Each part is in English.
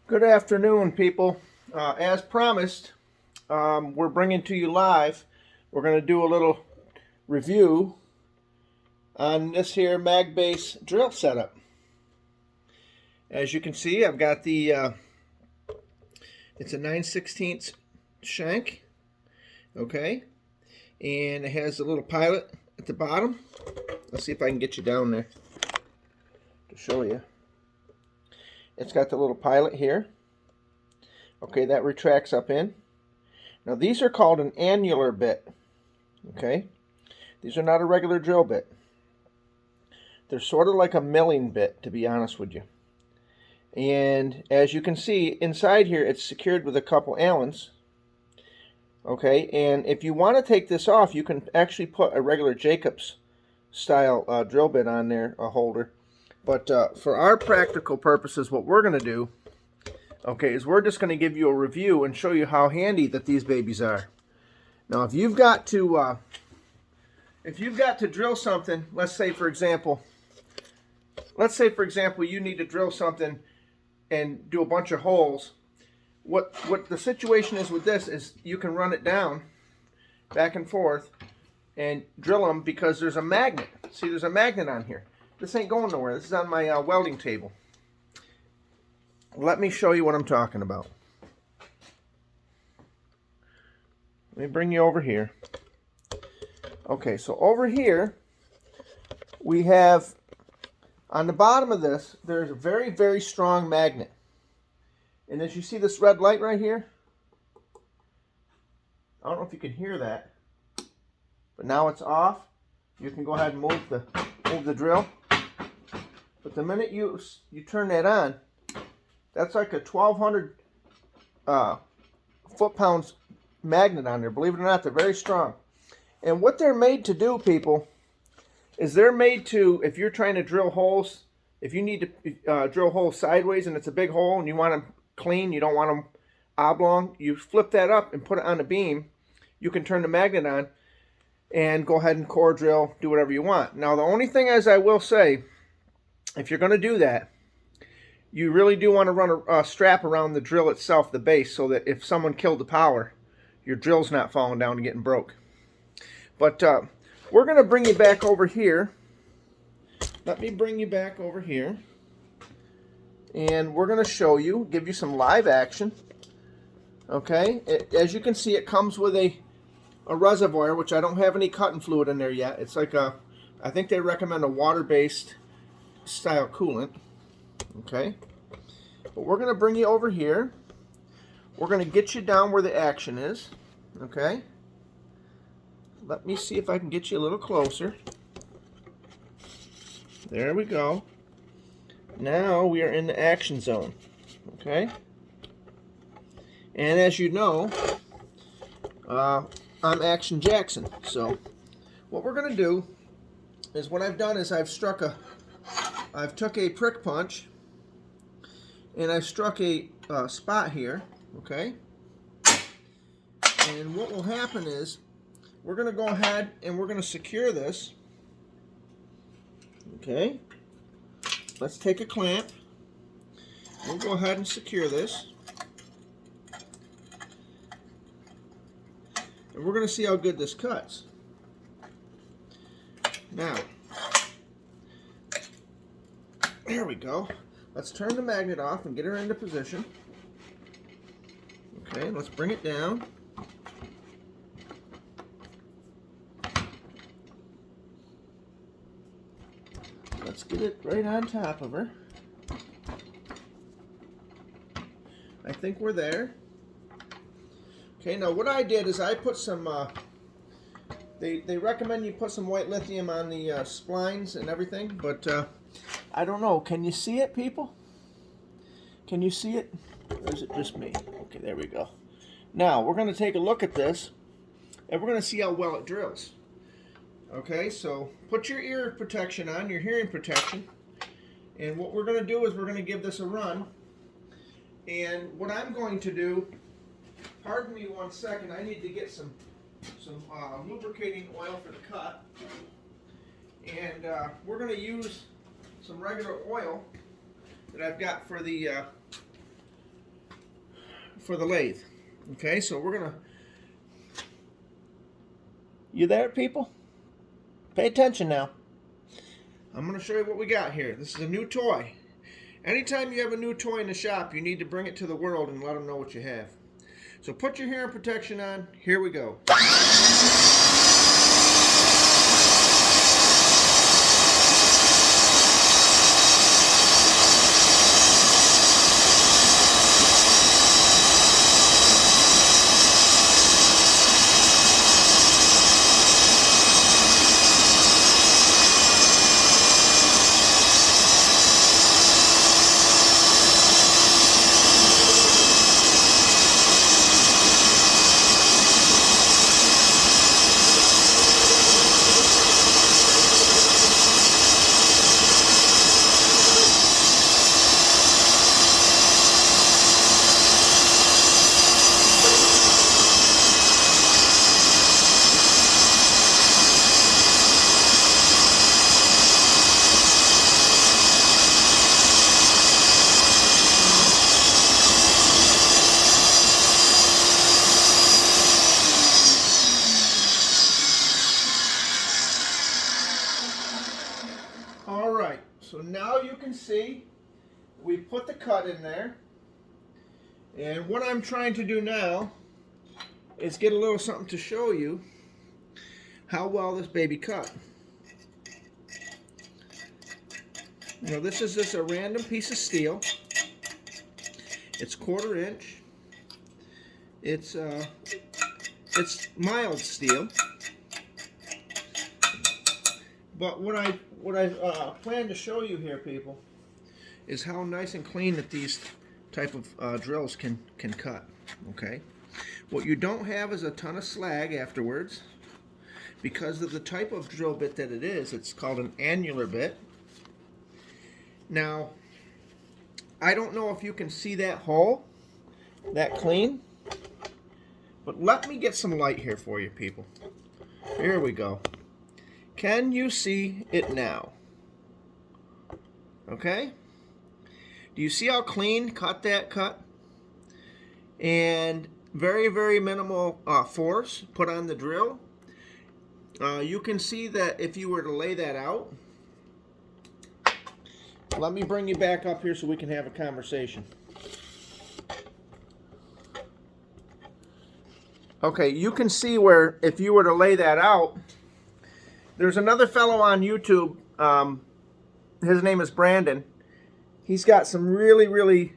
Good afternoon, people. As promised, we're bringing to you live. We're going to do a little review on this here MagBase drill setup. As you can see, I've got it's a 9/16 shank, okay, and it has a little pilot at the bottom. Let's see if I can get you down there to show you. It's got the little pilot here. Okay, that retracts up in. Now these are called an annular bit. Okay, these are not a regular drill bit. They're sort of like a milling bit, to be honest with you. And as you can see, inside here it's secured with a couple Allens. Okay, and if you want to take this off, you can actually put a regular Jacobs style drill bit on there, a holder. But for our practical purposes, what we're going to do, okay, is we're just going to give you a review and show you how handy that these babies are. Now, if you've got to drill something, let's say for example, you need to drill something and do a bunch of holes. What the situation is with this is you can run it down, back and forth, and drill them because there's a magnet. See, there's a magnet on here. This ain't going nowhere. This is on my welding table. Let me show you what I'm talking about. Let me bring you over here. Okay, so over here we have, on the bottom of this, there's a very, very strong magnet. And as you see this red light right here, I don't know if you can hear that, but now it's off. You can go ahead and move the drill. But the minute you turn that on, that's like a 1,200 foot-pounds magnet on there. Believe it or not, they're very strong. And what they're made to do, people, is they're made to, if you're trying to drill holes, if you need to drill holes sideways and it's a big hole and you want them clean, you don't want them oblong, you flip that up and put it on a beam. You can turn the magnet on and go ahead and core drill, do whatever you want. Now, the only thing is, I will say, if you're going to do that, you really do want to run a strap around the drill itself, the base, so that if someone killed the power, your drill's not falling down and getting broke. But we're going to bring you back over here. Let me bring you back over here. And we're going to show you, give you some live action. Okay, as you can see, it comes with a reservoir, which I don't have any cutting fluid in there yet. It's like I think they recommend a water-based style coolant. Okay, but we're going to bring you over here. We're going to get you down where the action is. Okay, let me see if I can get you a little closer. There we go. Now we are in the action zone. Okay, and as you know, I'm Action Jackson. So what we're going to do is, what I've done is I've took a prick punch and I've struck a spot here. Okay, and what will happen is we're going to go ahead and we're going to secure this. Okay, let's take a clamp. We'll go ahead and secure this. And we're going to see how good this cuts. Now, there we go. Let's turn the magnet off and get her into position. Okay, let's bring it down. Let's get it right on top of her. I think we're there. Okay, now what I did is I put some, they recommend you put some white lithium on the splines and everything, but I don't know. Can you see it, people? Can you see it? Or is it just me? Okay, there we go. Now, we're going to take a look at this, and we're going to see how well it drills. Okay, so put your ear protection on, your hearing protection, and what we're going to do is we're going to give this a run. And what I'm going to do, pardon me 1 second, I need to get some lubricating oil for the cut. And we're going to use some regular oil that I've got for the for the lathe. Okay, so we're gonna. You there, people? Pay attention now. I'm gonna show you what we got here. This is a new toy. Anytime you have a new toy in the shop, you need to bring it to the world and let them know what you have. So put your hearing protection on. Here we go. All right, so now you can see we put the cut in there. And what I'm trying to do now is get a little something to show you how well this baby cut. You know, this is just a random piece of steel. It's 1/4 inch. It's mild steel. But what I plan to show you here, people, is how nice and clean that these type of drills can cut. Okay, what you don't have is a ton of slag afterwards, because of the type of drill bit that it is. It's called an annular bit. Now, I don't know if you can see that hole that clean, but let me get some light here for you, people. Here we go. Can you see it now? Okay? Do you see how clean cut that cut? And very, very minimal force put on the drill. You can see that if you were to lay that out. Let me bring you back up here so we can have a conversation. Okay, you can see where if you were to lay that out, there's another fellow on YouTube, his name is Brandon. He's got some really, really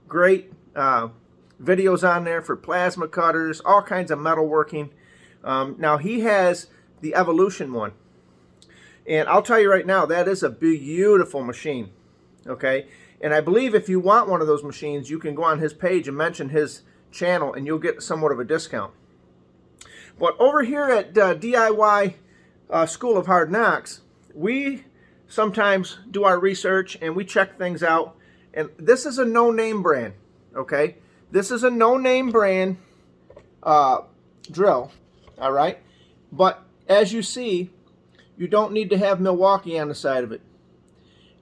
great videos on there for plasma cutters, all kinds of metalworking. Now he has the Evolution one. And I'll tell you right now, that is a beautiful machine. Okay? And I believe if you want one of those machines, you can go on his page and mention his channel and you'll get somewhat of a discount. But over here at DIY School of Hard Knocks, we sometimes do our research and we check things out. And this is a no-name brand, okay? This is a no-name brand drill, all right? But as you see, you don't need to have Milwaukee on the side of it.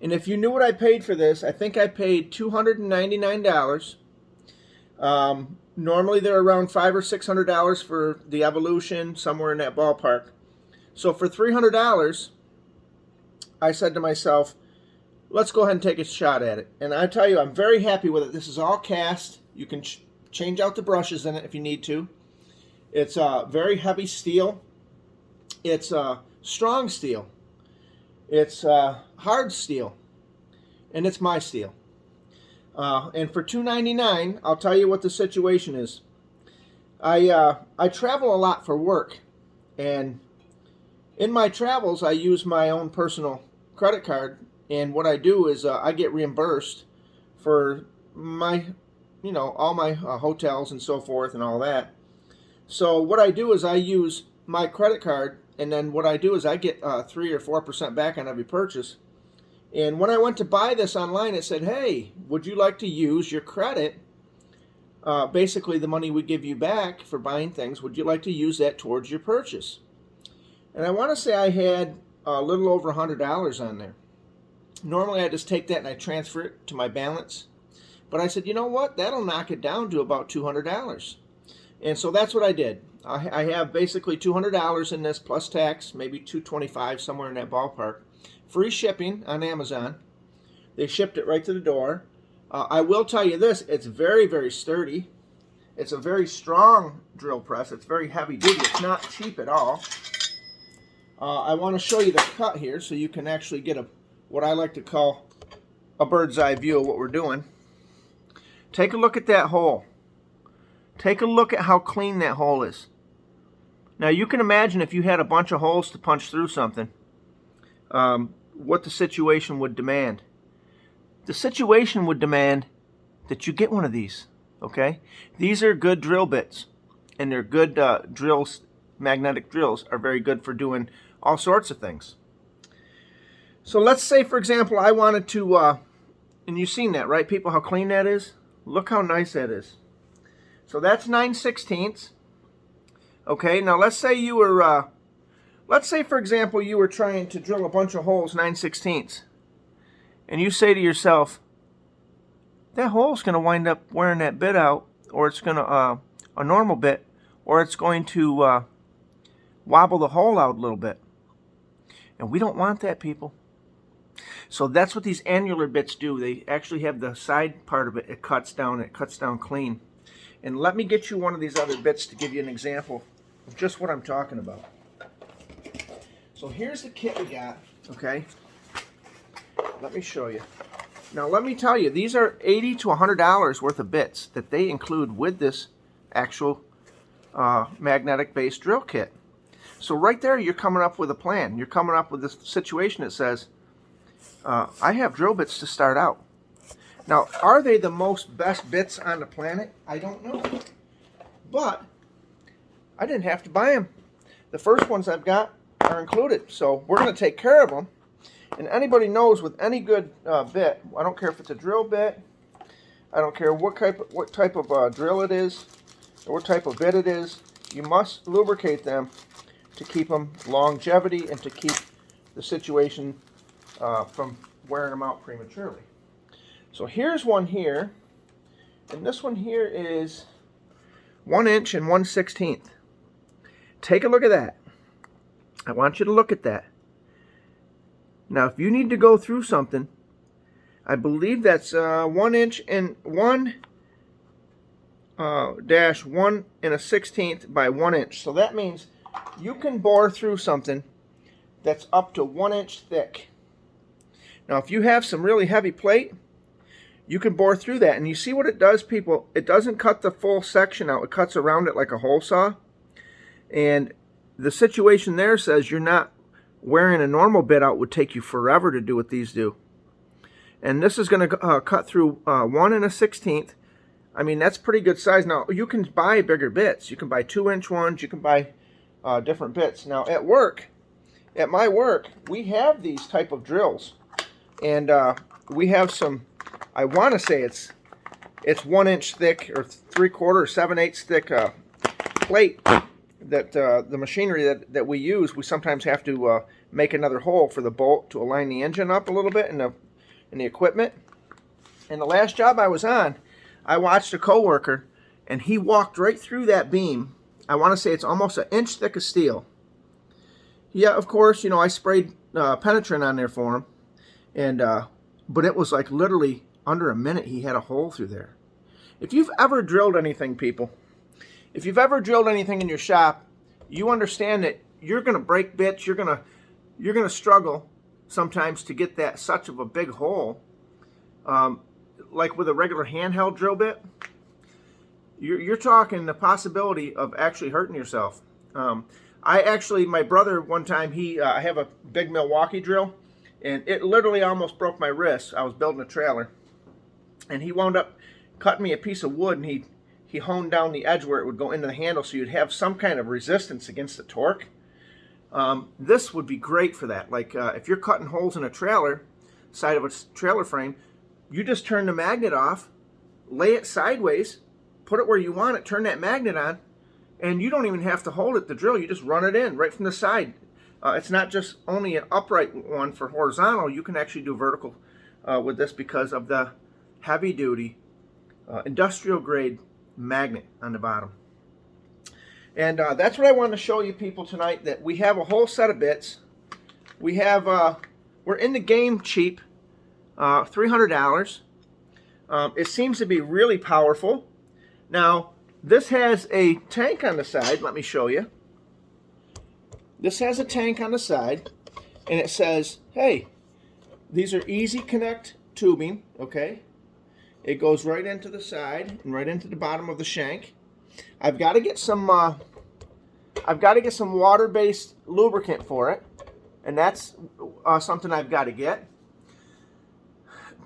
And if you knew what I paid for this, I think I paid $299. Normally they're around $500 or $600 for the Evolution, somewhere in that ballpark. So for $300, I said to myself, let's go ahead and take a shot at it. And I tell you, I'm very happy with it. This is all cast. You can change out the brushes in it if you need to. It's very heavy steel. It's strong steel. It's hard steel. And it's my steel. And for $299, I'll tell you what the situation is. I travel a lot for work. And in my travels, I use my own personal credit card, and what I do is I get reimbursed for my, all my hotels and so forth and all that. So what I do is I use my credit card, and then what I do is I get 3 or 4% back on every purchase. And when I went to buy this online, it said, hey, would you like to use your credit, basically the money we give you back for buying things, would you like to use that towards your purchase? And I want to say I had a little over $100 on there. Normally I just take that and I transfer it to my balance. But I said, you know what? That'll knock it down to about $200. And so that's what I did. I have basically $200 in this plus tax, maybe $225, somewhere in that ballpark. Free shipping on Amazon. They shipped it right to the door. I will tell you this, it's very, very sturdy. It's a very strong drill press. It's very heavy duty. It's not cheap at all. I want to show you the cut here so you can actually get what I like to call a bird's eye view of what we're doing. Take a look at that hole. Take a look at how clean that hole is. Now you can imagine if you had a bunch of holes to punch through something, what the situation would demand. The situation would demand that you get one of these, okay? These are good drill bits, and they're good drills. Magnetic drills are very good for doing all sorts of things. So let's say, for example, I wanted to, and you've seen that, right, people, how clean that is? Look how nice that is. So that's 9/16. Okay, now let's say you were, let's say, for example, you were trying to drill a bunch of holes 9/16. And you say to yourself, that hole's going to wind up wearing that bit out, or it's going to, a normal bit, or it's going to wobble the hole out a little bit. And we don't want that, people. So that's what these annular bits do. They actually have the side part of it. It cuts down clean. And let me get you one of these other bits to give you an example of just what I'm talking about. So here's the kit we got, okay? Let me show you. Now let me tell you, these are $80 to $100 worth of bits that they include with this actual magnetic base drill kit. So right there, you're coming up with a plan. You're coming up with this situation that says, I have drill bits to start out. Now, are they the best bits on the planet? I don't know. But I didn't have to buy them. The first ones I've got are included. So we're going to take care of them. And anybody knows with any good bit, I don't care if it's a drill bit, I don't care what type of drill it is, or what type of bit it is, you must lubricate them to keep them longevity and to keep the situation from wearing them out prematurely. So here's one here, and this one here is 1 inch and 1/16. Take a look at that. I want you to look at that. Now, if you need to go through something, I believe that's 1 inch and 1 dash 1 and a 16th by 1 inch. So that means you can bore through something that's up to 1 inch thick. Now, if you have some really heavy plate, you can bore through that. And you see what it does, people? It doesn't cut the full section out. It cuts around it like a hole saw. And the situation there says you're not wearing a normal bit out would take you forever to do what these do. And this is going to cut through 1 and a 16th. I mean, that's pretty good size. Now, you can buy bigger bits. You can buy 2-inch ones. You can buy different bits. Now, at my work, we have these type of drills. And we have some, I want to say it's 1 inch thick or 3/4 or 7/8 thick plate that the machinery that we use, we sometimes have to make another hole for the bolt to align the engine up a little bit in the equipment. And the last job I was on, I watched a coworker, and he walked right through that beam. I want to say it's almost 1 inch thick of steel. Yeah, of course, you know, I sprayed penetrant on there for him, and but it was like literally under a minute he had a hole through there. If you've ever drilled anything, people, if you've ever drilled anything in your shop, you understand that you're going to break bits. You're going to struggle sometimes to get that such of a big hole. Like with a regular handheld drill bit, you're talking the possibility of actually hurting yourself. My brother one time, I have a big Milwaukee drill, and it literally almost broke my wrist. I was building a trailer, and he wound up cutting me a piece of wood, and he honed down the edge where it would go into the handle so you'd have some kind of resistance against the torque. This would be great for that. Like if you're cutting holes in a trailer, side of a trailer frame, you just turn the magnet off, lay it sideways, put it where you want it, turn that magnet on, and you don't even have to hold it, the drill. You just run it in right from the side. It's not just only an upright one for horizontal. You can actually do vertical with this because of the heavy duty industrial grade magnet on the bottom. And that's what I wanted to show you people tonight, that we have a whole set of bits. We have, we're in the game cheap, $300. It seems to be really powerful. Now, this has a tank on the side. Let me show you. This has a tank on the side, and it says, hey, these are easy connect tubing, okay? It goes right into the side and right into the bottom of the shank. I've got to get some water-based lubricant for it, and that's something I've got to get.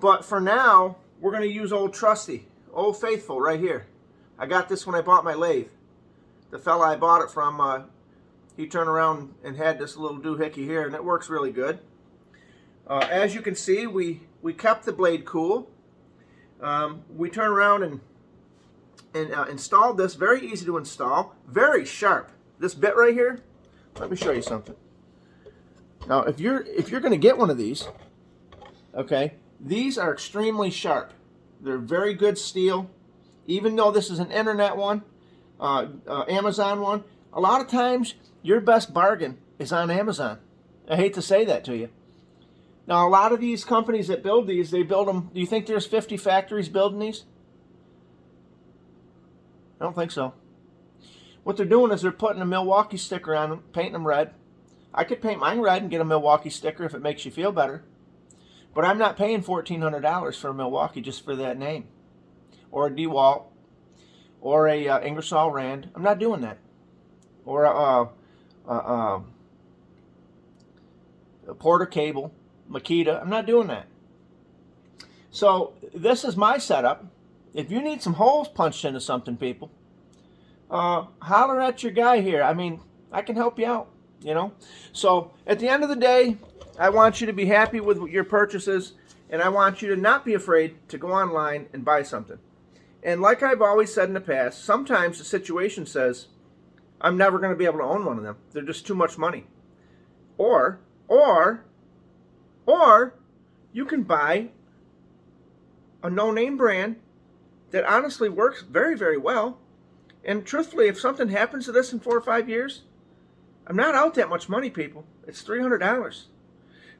But for now, we're going to use Old Trusty, Old Faithful right here. I got this when I bought my lathe. The fella I bought it from, he turned around and had this little doohickey here, and it works really good. As you can see, we kept the blade cool. We turned around and installed this. Very easy to install. Very sharp. This bit right here, let me show you something. Now, if you're going to get one of these, okay, these are extremely sharp. They're very good steel. Even though this is an internet one, Amazon one, a lot of times your best bargain is on Amazon. I hate to say that to you. Now, a lot of these companies that build these, they build them. Do you think there's 50 factories building these? I don't think so. What they're doing is they're putting a Milwaukee sticker on them, painting them red. I could paint mine red and get a Milwaukee sticker if it makes you feel better. But I'm not paying $1,400 for a Milwaukee just for that name. Or a DeWalt. Or a Ingersoll Rand. I'm not doing that. Or a Porter Cable. Makita. I'm not doing that. So this is my setup. If you need some holes punched into something, people, holler at your guy here. I mean, I can help you out, you know. So at the end of the day, I want you to be happy with your purchases, and I want you to not be afraid to go online and buy something. And like I've always said in the past, sometimes the situation says, I'm never going to be able to own one of them. They're just too much money. Or you can buy a no-name brand that honestly works very, very well. And truthfully, if something happens to this in 4 or 5 years, I'm not out that much money, people. It's $300.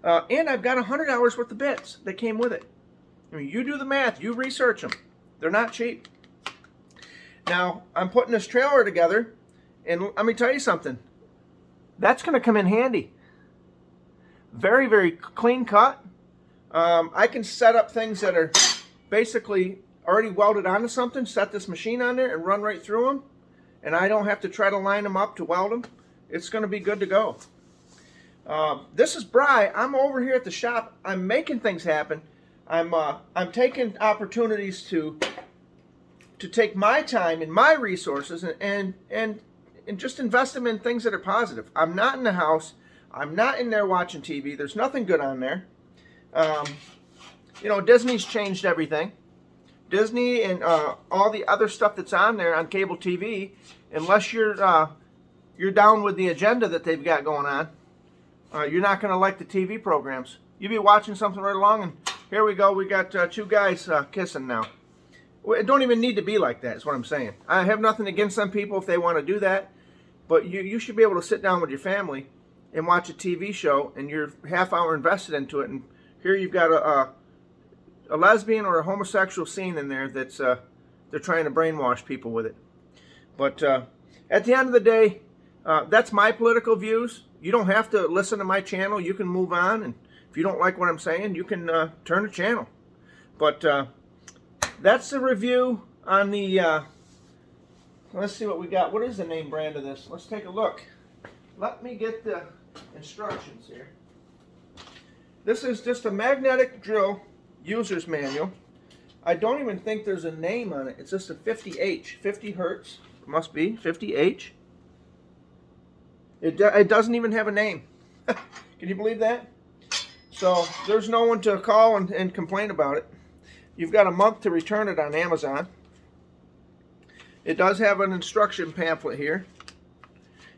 And I've got $100 worth of bits that came with it. I mean, you do the math. You research them. They're not cheap. Now, I'm putting this trailer together, and let me tell you something. That's going to come in handy. Very, very clean cut. I can set up things that are basically already welded onto something, set this machine on there, and run right through them. And I don't have to try to line them up to weld them. It's going to be good to go. This is Bry. I'm over here at the shop. I'm making things happen. I'm taking opportunities to take my time and my resources and just invest them in things that are positive. I'm not in the house. I'm not in there watching TV. There's nothing good on there. You know, Disney's changed everything. Disney and all the other stuff that's on there on cable TV, unless you're down with the agenda that they've got going on, you're not going to like the TV programs. You'll be watching something right along, and here we go. We got two guys kissing now. It don't even need to be like that, is what I'm saying. I have nothing against some people if they want to do that, but you should be able to sit down with your family and watch a TV show, and you're half hour invested into it, and here you've got a lesbian or a homosexual scene in there that's they're trying to brainwash people with it. But at the end of the day, that's my political views. You don't have to listen to my channel. You can move on, and if you don't like what I'm saying, you can turn the channel. But that's the review on the, let's see what we got. What is the name brand of this? Let's take a look. Let me get the instructions here. This is just a magnetic drill user's manual. I don't even think there's a name on it. It's just a 50H, 50 hertz. It must be 50H. It doesn't even have a name. Can you believe that? So there's no one to call and complain about it. You've got a month to return it on Amazon. It does have an instruction pamphlet here.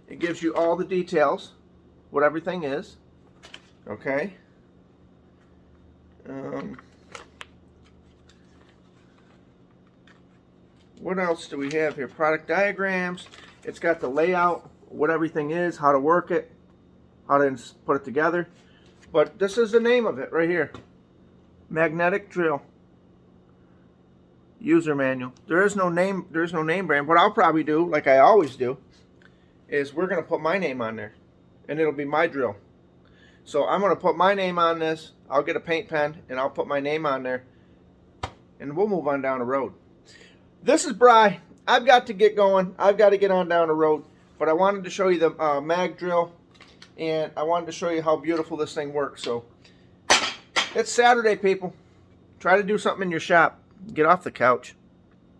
It gives you all the details, what everything is. Okay. What else do we have here? Product diagrams. It's got the layout, what everything is, how to work it, how to put it together. But this is the name of it right here. Magnetic drill. User manual. There's no name brand. What I'll probably do, like I always do, is we're going to put my name on there. And it'll be my drill. So I'm going to put my name on this. I'll get a paint pen and I'll put my name on there. And we'll move on down the road. This is Bry. I've got to get going. I've got to get on down the road. But I wanted to show you the mag drill. And I wanted to show you how beautiful this thing works. So it's Saturday, people. Try to do something in your shop. Get off the couch.